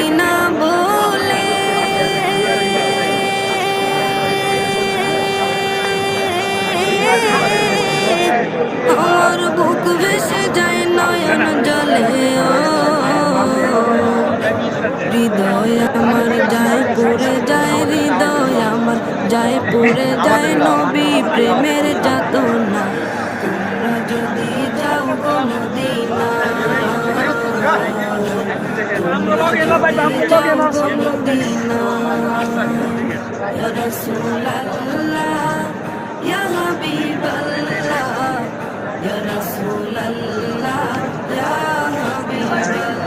Medina বলে আমার বুক ভেসে যায় নয়ন জলে হৃদয় আমার যায় পড়ে যায় হৃদয় আমার যায় পড়ে যায় নবী প্রেমের যাতনা তোমরা যদি যাও গো মদিনা ইয়া রাসূলুল্লাহ ইয়া হাবিবাল্লাহ ইয়া রাসূলুল্লাহ ইয়া হাবিবাল্লাহ